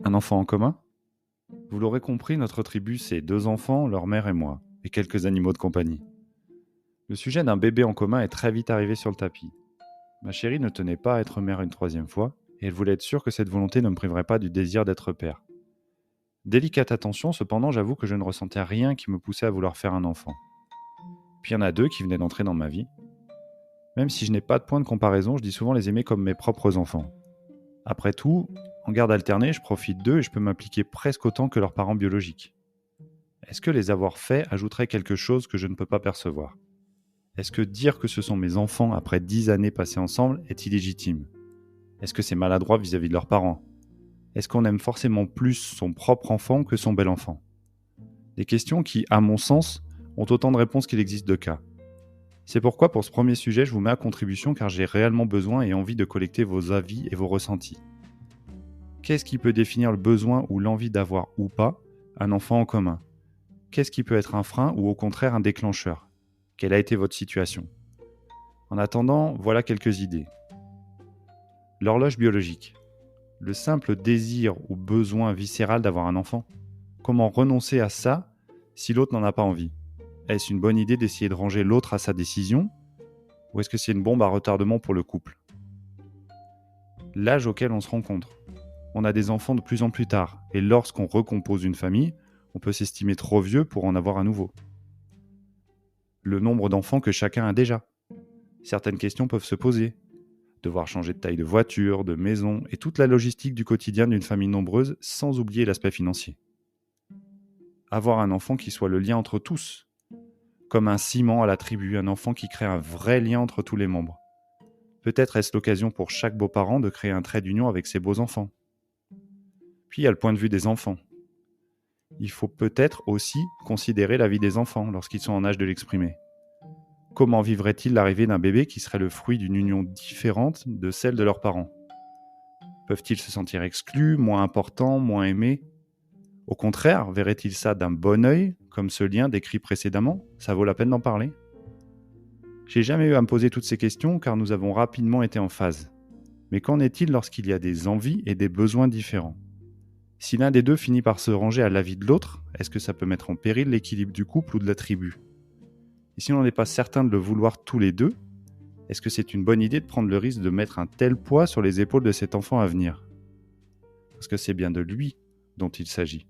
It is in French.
Un enfant en commun? Vous l'aurez compris, notre tribu, c'est 2 enfants, leur mère et moi, et quelques animaux de compagnie. Le sujet d'un bébé en commun est très vite arrivé sur le tapis. Ma chérie ne tenait pas à être mère une troisième fois, et elle voulait être sûre que cette volonté ne me priverait pas du désir d'être père. Délicate attention, cependant, j'avoue que je ne ressentais rien qui me poussait à vouloir faire un enfant. Puis il y en a 2 qui venaient d'entrer dans ma vie. Même si je n'ai pas de point de comparaison, je dis souvent les aimer comme mes propres enfants. Après tout, en garde alternée, je profite d'eux et je peux m'impliquer presque autant que leurs parents biologiques. Est-ce que les avoir faits ajouterait quelque chose que je ne peux pas percevoir? Est-ce que dire que ce sont mes enfants après 10 années passées ensemble est illégitime? Est-ce que c'est maladroit vis-à-vis de leurs parents? Est-ce qu'on aime forcément plus son propre enfant que son bel enfant? Des questions qui, à mon sens, ont autant de réponses qu'il existe de cas. C'est pourquoi pour ce premier sujet, je vous mets à contribution car j'ai réellement besoin et envie de collecter vos avis et vos ressentis. Qu'est-ce qui peut définir le besoin ou l'envie d'avoir ou pas un enfant en commun? Qu'est-ce qui peut être un frein ou au contraire un déclencheur? Quelle a été votre situation? En attendant, voilà quelques idées. L'horloge biologique. Le simple désir ou besoin viscéral d'avoir un enfant. Comment renoncer à ça si l'autre n'en a pas envie? Est-ce une bonne idée d'essayer de ranger l'autre à sa décision? Ou est-ce que c'est une bombe à retardement pour le couple? L'âge auquel on se rencontre. On a des enfants de plus en plus tard, et lorsqu'on recompose une famille, on peut s'estimer trop vieux pour en avoir à nouveau. Le nombre d'enfants que chacun a déjà. Certaines questions peuvent se poser. Devoir changer de taille de voiture, de maison, et toute la logistique du quotidien d'une famille nombreuse, sans oublier l'aspect financier. Avoir un enfant qui soit le lien entre tous, comme un ciment à la tribu, un enfant qui crée un vrai lien entre tous les membres. Peut-être est-ce l'occasion pour chaque beau-parent de créer un trait d'union avec ses beaux-enfants. Puis il y a le point de vue des enfants. Il faut peut-être aussi considérer la vie des enfants lorsqu'ils sont en âge de l'exprimer. Comment vivrait-il l'arrivée d'un bébé qui serait le fruit d'une union différente de celle de leurs parents? Peuvent-ils se sentir exclus, moins importants, moins aimés? Au contraire, verraient-ils ça d'un bon œil, comme ce lien décrit précédemment? Ça vaut la peine d'en parler? J'ai jamais eu à me poser toutes ces questions car nous avons rapidement été en phase. Mais qu'en est-il lorsqu'il y a des envies et des besoins différents? Si l'un des deux finit par se ranger à l'avis de l'autre, est-ce que ça peut mettre en péril l'équilibre du couple ou de la tribu? Et si on n'est pas certain de le vouloir tous les deux, est-ce que c'est une bonne idée de prendre le risque de mettre un tel poids sur les épaules de cet enfant à venir? Parce que c'est bien de lui dont il s'agit.